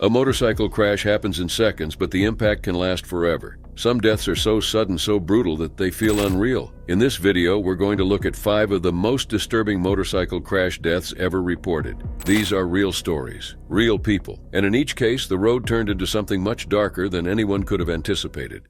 A motorcycle crash happens in seconds, but the impact can last forever. Some deaths are so sudden, so brutal that they feel unreal. In this video, we're going to look at 5 of the most disturbing motorcycle crash deaths ever reported. These are real stories, real people, and in each case, the road turned into something much darker than anyone could have anticipated.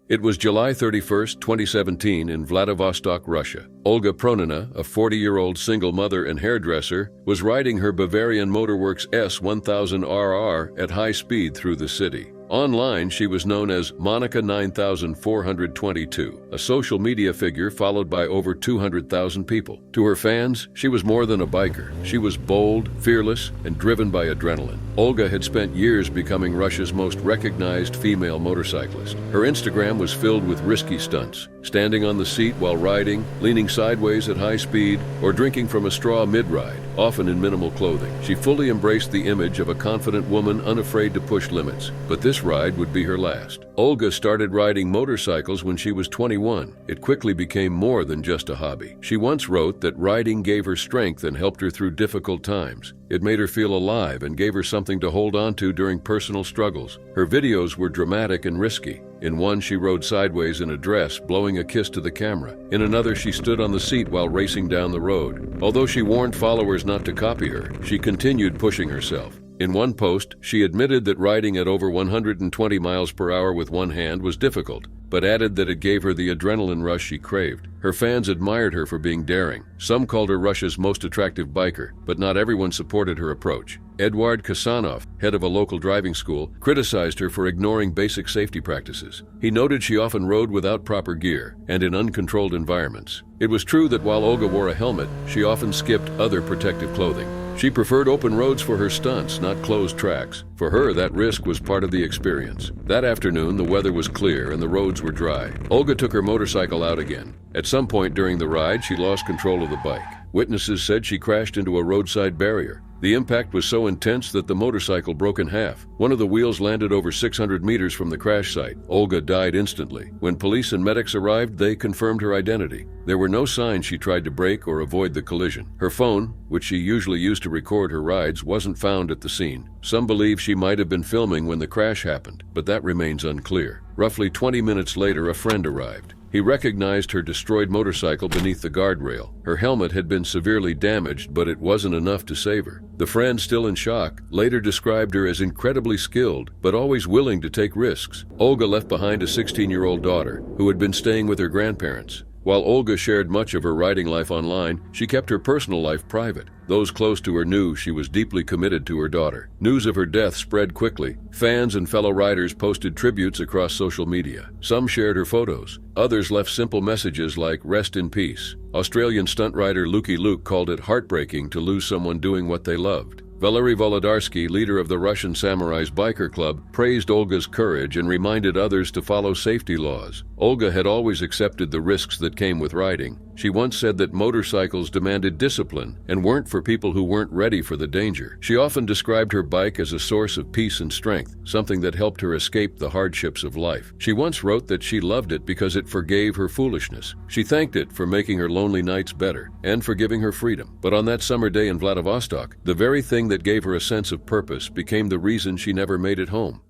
It was July 31st, 2017 in Vladivostok, Russia. Olga Pronina, a 40-year-old single mother and hairdresser, was riding her Bavarian Motorworks S1000RR at high speed through the city. Online, she was known as Monica 9422, a social media figure followed by over 200,000 people. To her fans, she was more than a biker. She was bold, fearless, and driven by adrenaline. Olga had spent years becoming Russia's most recognized female motorcyclist. Her Instagram was filled with risky stunts, standing on the seat while riding, leaning sideways at high speed, or drinking from a straw mid-ride, often in minimal clothing. She fully embraced the image of a confident woman unafraid to push limits, but this ride would be her last. Olga started riding motorcycles when she was 21. It quickly became more than just a hobby. She once wrote that riding gave her strength and helped her through difficult times. It made her feel alive and gave her something to hold on to during personal struggles. Her videos were dramatic and risky. In one, she rode sideways in a dress, blowing a kiss to the camera. In another, she stood on the seat while racing down the road. Although she warned followers not to copy her, she continued pushing herself. In one post, she admitted that riding at over 120 miles per hour with one hand was difficult, but added that it gave her the adrenaline rush she craved. Her fans admired her for being daring. Some called her Russia's most attractive biker, but not everyone supported her approach. Eduard Kasanov, head of a local driving school, criticized her for ignoring basic safety practices. He noted she often rode without proper gear and in uncontrolled environments. It was true that while Olga wore a helmet, she often skipped other protective clothing. She preferred open roads for her stunts, not closed tracks. For her, that risk was part of the experience. That afternoon, the weather was clear and the roads were dry. Olga took her motorcycle out again. At some point during the ride, she lost control of the bike. Witnesses said she crashed into a roadside barrier. The impact was so intense that the motorcycle broke in half. One of the wheels landed over 600 meters from the crash site. Olga died instantly. When police and medics arrived, they confirmed her identity. There were no signs she tried to brake or avoid the collision. Her phone, which she usually used to record her rides, wasn't found at the scene. Some believe she might have been filming when the crash happened, but that remains unclear. Roughly 20 minutes later, a friend arrived. He recognized her destroyed motorcycle beneath the guardrail. Her helmet had been severely damaged, but it wasn't enough to save her. The friend, still in shock, later described her as incredibly skilled, but always willing to take risks. Olga left behind a 16-year-old daughter who had been staying with her grandparents. While Olga shared much of her riding life online, she kept her personal life private. Those close to her knew she was deeply committed to her daughter. News of her death spread quickly. Fans and fellow riders posted tributes across social media. Some shared her photos. Others left simple messages like, "Rest in peace." Australian stunt rider Lucky Luke called it heartbreaking to lose someone doing what they loved. Valery Volodarsky, leader of the Russian Samurais Biker Club, praised Olga's courage and reminded others to follow safety laws. Olga had always accepted the risks that came with riding. She once said that motorcycles demanded discipline and weren't for people who weren't ready for the danger. She often described her bike as a source of peace and strength, something that helped her escape the hardships of life. She once wrote that she loved it because it forgave her foolishness. She thanked it for making her lonely nights better and for giving her freedom. But on that summer day in Vladivostok, the very thing that gave her a sense of purpose became the reason she never made it home.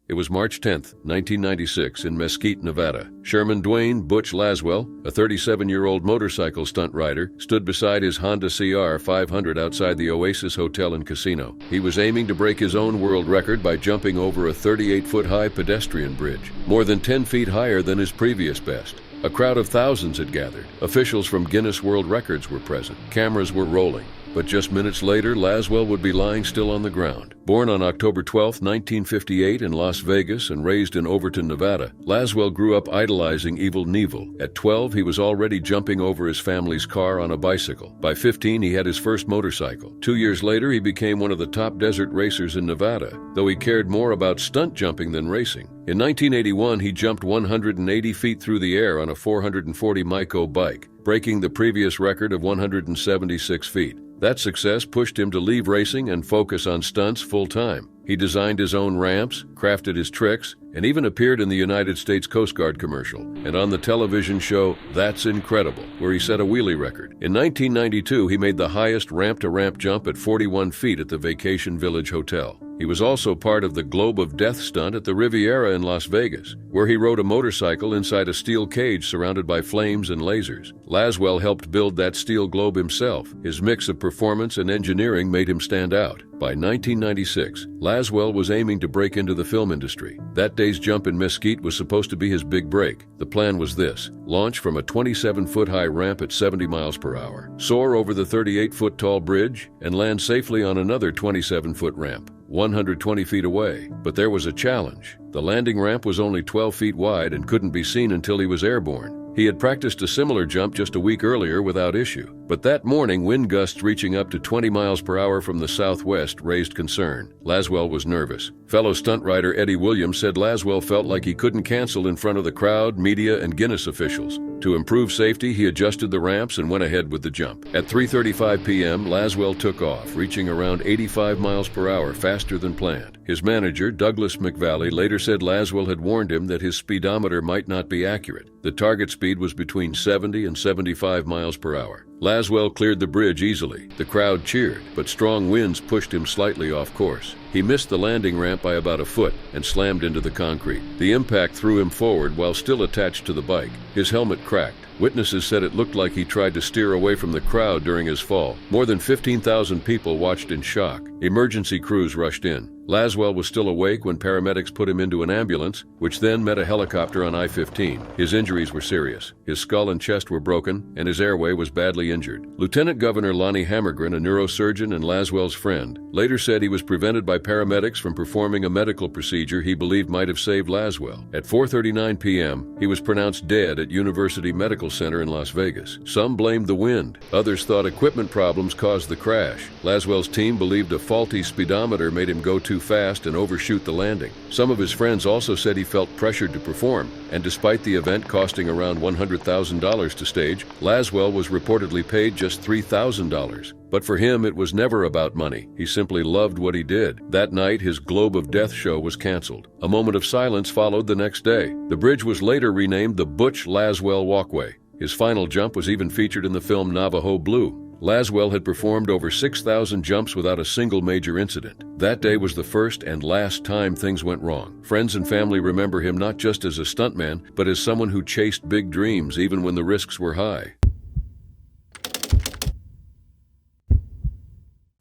It was March 10, 1996, in Mesquite, Nevada. Sherman Dwayne "Butch" Laswell, a 37-year-old motorcycle stunt rider, stood beside his Honda CR 500 outside the Oasis Hotel and Casino. He was aiming to break his own world record by jumping over a 38-foot-high pedestrian bridge, more than 10 feet higher than his previous best. A crowd of thousands had gathered. Officials from Guinness World Records were present. Cameras were rolling. But just minutes later, Laswell would be lying still on the ground. Born on October 12, 1958 in Las Vegas and raised in Overton, Nevada, Laswell grew up idolizing Evel Knievel. At 12, he was already jumping over his family's car on a bicycle. By 15, he had his first motorcycle. 2 years later, he became one of the top desert racers in Nevada, though he cared more about stunt jumping than racing. In 1981, he jumped 180 feet through the air on a 440 Myco bike, breaking the previous record of 176 feet. That success pushed him to leave racing and focus on stunts full-time. He designed his own ramps, crafted his tricks, and even appeared in the United States Coast Guard commercial and on the television show That's Incredible, where he set a wheelie record. In 1992, he made the highest ramp-to-ramp jump at 41 feet at the Vacation Village Hotel. He was also part of the Globe of Death stunt at the Riviera in Las Vegas, where he rode a motorcycle inside a steel cage surrounded by flames and lasers. Laswell helped build that steel globe himself. His mix of performance and engineering made him stand out. By 1996, Laswell was aiming to break into the film industry. That day's jump in Mesquite was supposed to be his big break. The plan was this: launch from a 27-foot-high ramp at 70 miles per hour, soar over the 38-foot-tall bridge, and land safely on another 27-foot ramp, 120 feet away. But there was a challenge. The landing ramp was only 12 feet wide and couldn't be seen until he was airborne. He had practiced a similar jump just a week earlier without issue. But that morning, wind gusts reaching up to 20 miles per hour from the southwest raised concern. Laswell was nervous. Fellow stunt rider Eddie Williams said Laswell felt like he couldn't cancel in front of the crowd, media, and Guinness officials. To improve safety, he adjusted the ramps and went ahead with the jump. At 3:35 p.m., Laswell took off, reaching around 85 miles per hour faster than planned. His manager, Douglas McValley, later said Laswell had warned him that his speedometer might not be accurate. The target speed was between 70 and 75 miles per hour. Laswell cleared the bridge easily. The crowd cheered, but strong winds pushed him slightly off course. He missed the landing ramp by about a foot and slammed into the concrete. The impact threw him forward while still attached to the bike. His helmet cracked. Witnesses said it looked like he tried to steer away from the crowd during his fall. More than 15,000 people watched in shock. Emergency crews rushed in. Laswell was still awake when paramedics put him into an ambulance, which then met a helicopter on I-15. His injuries were serious. His skull and chest were broken, and his airway was badly injured. Lieutenant Governor Lonnie Hammergren, a neurosurgeon and Laswell's friend, later said he was prevented by paramedics from performing a medical procedure he believed might have saved Laswell. At 4:39 p.m., he was pronounced dead at University Medical Center in Las Vegas. Some blamed the wind. Others thought equipment problems caused the crash. Laswell's team believed a faulty speedometer made him go too fast and overshoot the landing. Some of his friends also said he felt pressured to perform, and despite the event costing around $100,000 to stage, Laswell was reportedly paid just $3,000. But for him, it was never about money. He simply loved what he did. That night, his Globe of Death show was canceled. A moment of silence followed the next day. The bridge was later renamed the Butch Laswell Walkway. His final jump was even featured in the film Navajo Blue. Laswell had performed over 6,000 jumps without a single major incident. That day was the first and last time things went wrong. Friends and family remember him not just as a stuntman, but as someone who chased big dreams even when the risks were high.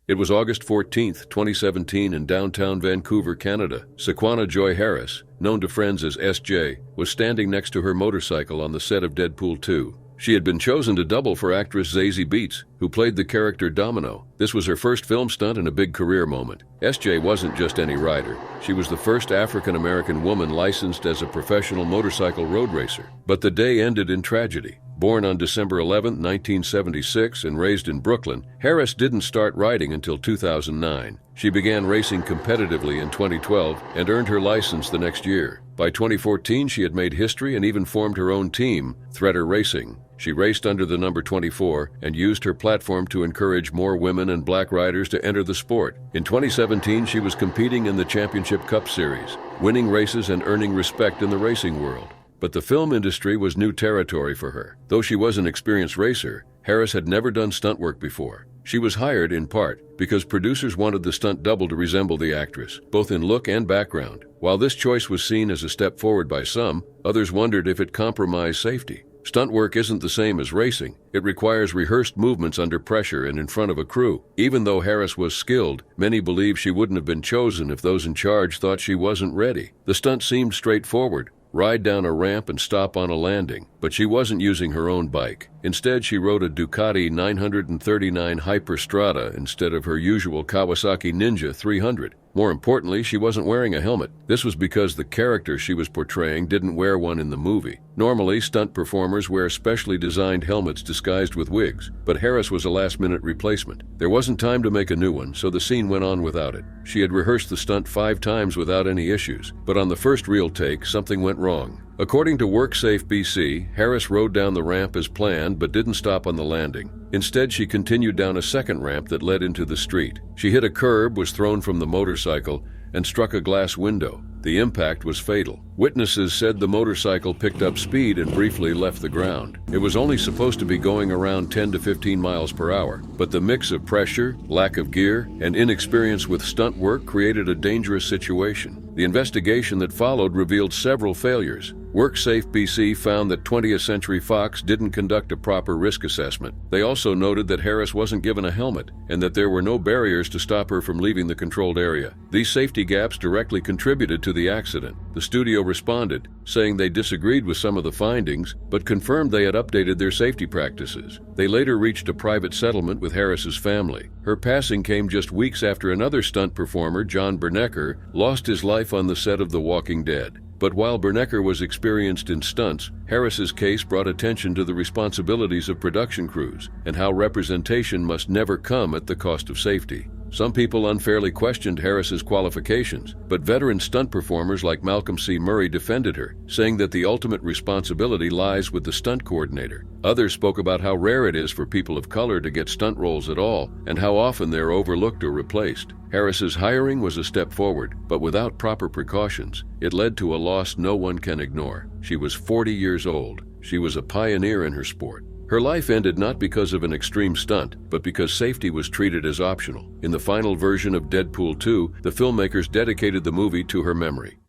It was August 14, 2017, in downtown Vancouver, Canada. Sequana Joy Harris, known to friends as SJ, was standing next to her motorcycle on the set of Deadpool 2. She had been chosen to double for actress Zazie Beetz, who played the character Domino. This was her first film stunt and a big career moment. SJ wasn't just any rider. She was the first African-American woman licensed as a professional motorcycle road racer. But the day ended in tragedy. Born on December 11, 1976, and raised in Brooklyn, Harris didn't start riding until 2009. She began racing competitively in 2012 and earned her license the next year. By 2014, she had made history and even formed her own team, Threader Racing. She raced under the number 24 and used her platform to encourage more women and black riders to enter the sport. In 2017, she was competing in the Championship Cup Series, winning races and earning respect in the racing world. But the film industry was new territory for her. Though she was an experienced racer, Harris had never done stunt work before. She was hired in part because producers wanted the stunt double to resemble the actress, both in look and background. While this choice was seen as a step forward by some, others wondered if it compromised safety. Stunt work isn't the same as racing. It requires rehearsed movements under pressure and in front of a crew. Even though Harris was skilled, many believe she wouldn't have been chosen if those in charge thought she wasn't ready. The stunt seemed straightforward. Ride down a ramp and stop on a landing. But she wasn't using her own bike. Instead, she rode a Ducati 939 Hyperstrada instead of her usual Kawasaki Ninja 300. More importantly, she wasn't wearing a helmet. This was because the character she was portraying didn't wear one in the movie. Normally, stunt performers wear specially designed helmets disguised with wigs, but Harris was a last-minute replacement. There wasn't time to make a new one, so the scene went on without it. She had rehearsed the stunt 5 times without any issues, but on the first real take, something went wrong. According to WorkSafe BC, Harris rode down the ramp as planned but didn't stop on the landing. Instead, she continued down a second ramp that led into the street. She hit a curb, was thrown from the motorcycle, and struck a glass window. The impact was fatal. Witnesses said the motorcycle picked up speed and briefly left the ground. It was only supposed to be going around 10 to 15 miles per hour, but the mix of pressure, lack of gear, and inexperience with stunt work created a dangerous situation. The investigation that followed revealed several failures. WorkSafe BC found that 20th Century Fox didn't conduct a proper risk assessment. They also noted that Harris wasn't given a helmet and that there were no barriers to stop her from leaving the controlled area. These safety gaps directly contributed to the accident. The studio responded, saying they disagreed with some of the findings, but confirmed they had updated their safety practices. They later reached a private settlement with Harris's family. Her passing came just weeks after another stunt performer, John Bernecker, lost his life on the set of The Walking Dead. But while Bernecker was experienced in stunts, Harris's case brought attention to the responsibilities of production crews and how representation must never come at the cost of safety. Some people unfairly questioned Harris's qualifications, but veteran stunt performers like Malcolm C. Murray defended her, saying that the ultimate responsibility lies with the stunt coordinator. Others spoke about how rare it is for people of color to get stunt roles at all, and how often they're overlooked or replaced. Harris's hiring was a step forward, but without proper precautions, it led to a loss no one can ignore. She was 40 years old. She was a pioneer in her sport. Her life ended not because of an extreme stunt, but because safety was treated as optional. In the final version of Deadpool 2, the filmmakers dedicated the movie to her memory.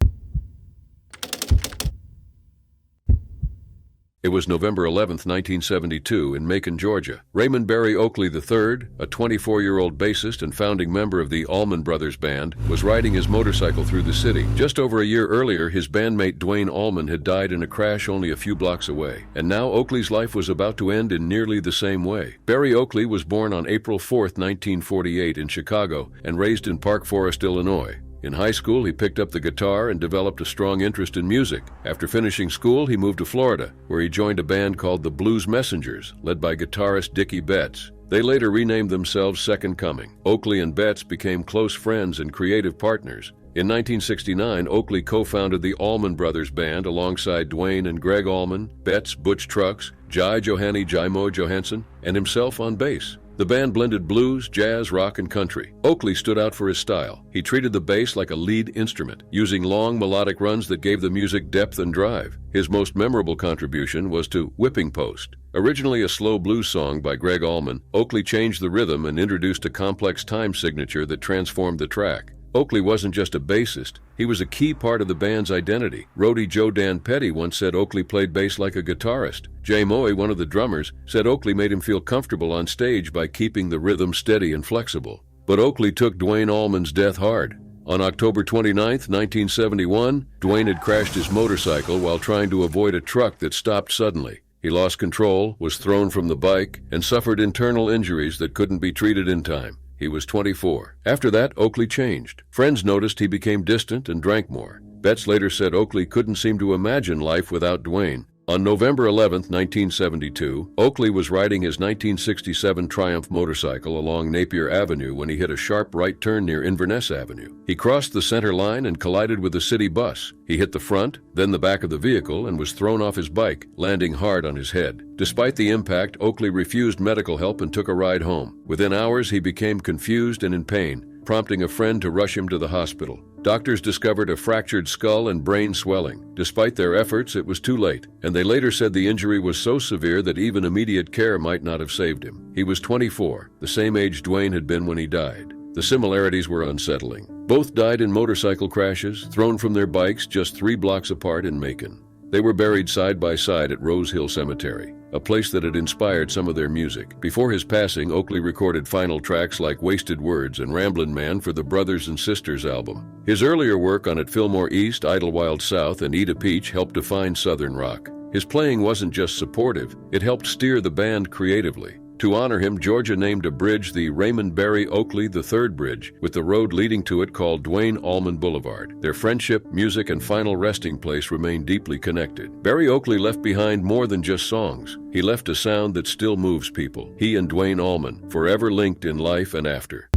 It was November 11, 1972, in Macon, Georgia. Raymond Barry Oakley III, a 24-year-old bassist and founding member of the Allman Brothers Band, was riding his motorcycle through the city. Just over a year earlier, his bandmate Duane Allman had died in a crash only a few blocks away, and now Oakley's life was about to end in nearly the same way. Barry Oakley was born on April 4, 1948, in Chicago, and raised in Park Forest, Illinois. In high school, he picked up the guitar and developed a strong interest in music. After finishing school, he moved to Florida, where he joined a band called the Blues Messengers, led by guitarist Dickie Betts. They later renamed themselves Second Coming. Oakley and Betts became close friends and creative partners. In 1969, Oakley co-founded the Allman Brothers Band alongside Duane and Greg Allman, Betts, Butch Trucks, Jai Johanny Jaimo Johansson, and himself on bass. The band blended blues, jazz, rock, and country. Oakley stood out for his style. He treated the bass like a lead instrument, using long melodic runs that gave the music depth and drive. His most memorable contribution was to Whipping Post. Originally a slow blues song by Greg Allman, Oakley changed the rhythm and introduced a complex time signature that transformed the track. Oakley wasn't just a bassist, he was a key part of the band's identity. Roadie Joe Dan Petty once said Oakley played bass like a guitarist. Jay Moy, one of the drummers, said Oakley made him feel comfortable on stage by keeping the rhythm steady and flexible. But Oakley took Duane Allman's death hard. On October 29, 1971, Duane had crashed his motorcycle while trying to avoid a truck that stopped suddenly. He lost control, was thrown from the bike, and suffered internal injuries that couldn't be treated in time. He was 24. After that, Oakley changed. Friends noticed he became distant and drank more. Betts later said Oakley couldn't seem to imagine life without Duane. On November 11, 1972, Oakley was riding his 1967 Triumph motorcycle along Napier Avenue when he hit a sharp right turn near Inverness Avenue. He crossed the center line and collided with a city bus. He hit the front, then the back of the vehicle, and was thrown off his bike, landing hard on his head. Despite the impact, Oakley refused medical help and took a ride home. Within hours, he became confused and in pain, prompting a friend to rush him to the hospital. Doctors discovered a fractured skull and brain swelling. Despite their efforts, it was too late, and they later said the injury was so severe that even immediate care might not have saved him. He was 24, the same age Duane had been when he died. The similarities were unsettling. Both died in motorcycle crashes, thrown from their bikes just 3 blocks apart in Macon. They were buried side by side at Rose Hill Cemetery, a place that had inspired some of their music. Before his passing, Oakley recorded final tracks like Wasted Words and Ramblin' Man for the Brothers and Sisters album. His earlier work on At Fillmore East, Idlewild South, and Eat a Peach helped define Southern rock. His playing wasn't just supportive, it helped steer the band creatively. To honor him, Georgia named a bridge the Raymond Barry Oakley III Bridge, with the road leading to it called Duane Allman Boulevard. Their friendship, music, and final resting place remain deeply connected. Barry Oakley left behind more than just songs. He left a sound that still moves people. He and Duane Allman, forever linked in life and after.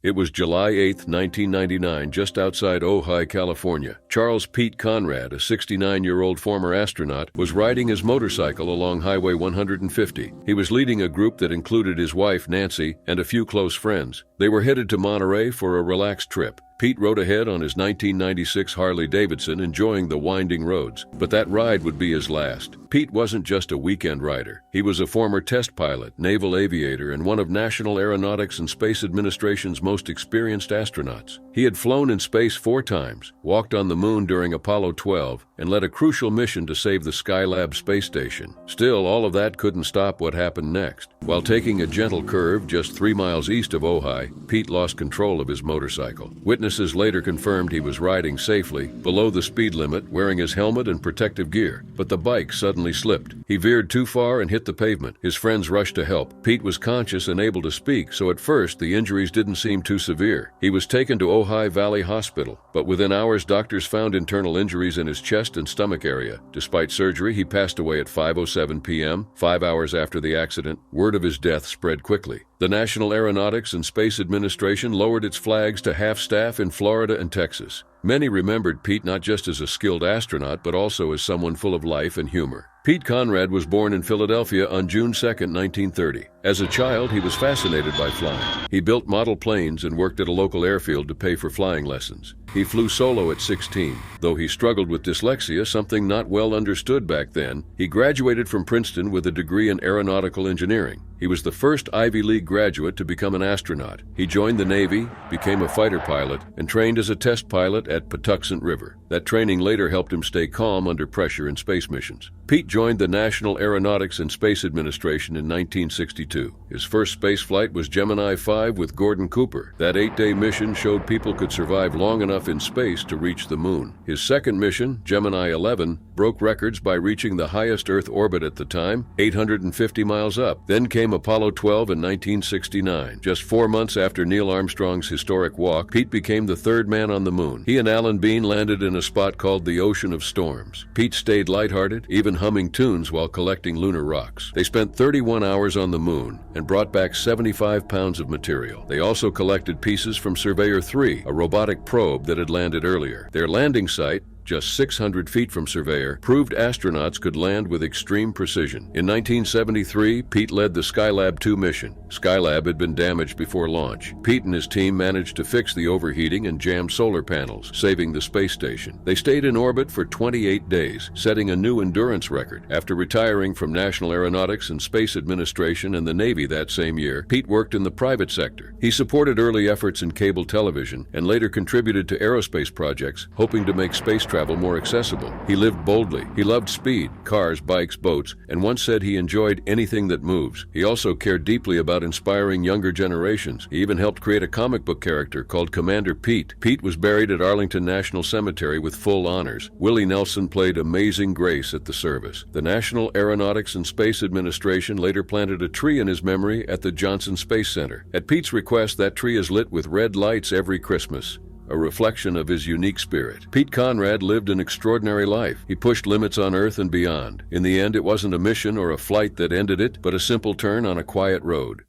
It was July 8, 1999, just outside Ojai, California. Charles Pete Conrad, a 69-year-old former astronaut, was riding his motorcycle along Highway 150. He was leading a group that included his wife, Nancy, and a few close friends. They were headed to Monterey for a relaxed trip. Pete rode ahead on his 1996 Harley-Davidson, enjoying the winding roads. But that ride would be his last. Pete wasn't just a weekend rider. He was a former test pilot, naval aviator, and one of National Aeronautics and Space Administration's most experienced astronauts. He had flown in space 4 times, walked on the moon during Apollo 12, and led a crucial mission to save the Skylab space station. Still, all of that couldn't stop what happened next. While taking a gentle curve just 3 miles east of Ojai, Pete lost control of his motorcycle. Witnesses later confirmed he was riding safely, below the speed limit, wearing his helmet and protective gear. But the bike suddenly slipped. He veered too far and hit the pavement. His friends rushed to help. Pete was conscious and able to speak, so at first the injuries didn't seem too severe. He was taken to Ojai Valley Hospital, but within hours doctors found internal injuries in his chest and stomach area. Despite surgery, he passed away at 5:07 p.m., 5 hours after the accident. Word of his death spread quickly. The National Aeronautics and Space Administration lowered its flags to half-staff in Florida and Texas. Many remembered Pete not just as a skilled astronaut, but also as someone full of life and humor. Pete Conrad was born in Philadelphia on June 2, 1930. As a child, he was fascinated by flying. He built model planes and worked at a local airfield to pay for flying lessons. He flew solo at 16. Though he struggled with dyslexia, something not well understood back then, he graduated from Princeton with a degree in aeronautical engineering. He was the first Ivy League graduate to become an astronaut. He joined the Navy, became a fighter pilot, and trained as a test pilot at Patuxent River. That training later helped him stay calm under pressure in space missions. Pete joined the National Aeronautics and Space Administration in 1962. His first space flight was Gemini 5 with Gordon Cooper. That 8-day mission showed people could survive long enough in space to reach the moon. His second mission, Gemini 11, broke records by reaching the highest Earth orbit at the time, 850 miles up. Then came Apollo 12 in 1969. Just 4 months after Neil Armstrong's historic walk, Pete became the third man on the moon. He and Alan Bean landed in a spot called the Ocean of Storms. Pete stayed lighthearted, even humming tunes while collecting lunar rocks. They spent 31 hours on the moon and brought back 75 pounds of material. They also collected pieces from Surveyor 3, a robotic probe that had landed earlier. Their landing site, just 600 feet from Surveyor, proved astronauts could land with extreme precision. In 1973, Pete led the Skylab 2 mission. Skylab had been damaged before launch. Pete and his team managed to fix the overheating and jammed solar panels, saving the space station. They stayed in orbit for 28 days, setting a new endurance record. After retiring from National Aeronautics and Space Administration and the Navy that same year, Pete worked in the private sector. He supported early efforts in cable television and later contributed to aerospace projects, hoping to make space travel more accessible. He lived boldly. He loved speed, cars, bikes, boats, and once said he enjoyed anything that moves. He also cared deeply about inspiring younger generations. He even helped create a comic book character called Commander Pete. Pete was buried at Arlington National Cemetery with full honors. Willie Nelson played Amazing Grace at the service. The National Aeronautics and Space Administration later planted a tree in his memory at the Johnson Space Center. At Pete's request, that tree is lit with red lights every Christmas, a reflection of his unique spirit. Pete Conrad lived an extraordinary life. He pushed limits on Earth and beyond. In the end, it wasn't a mission or a flight that ended it, but a simple turn on a quiet road.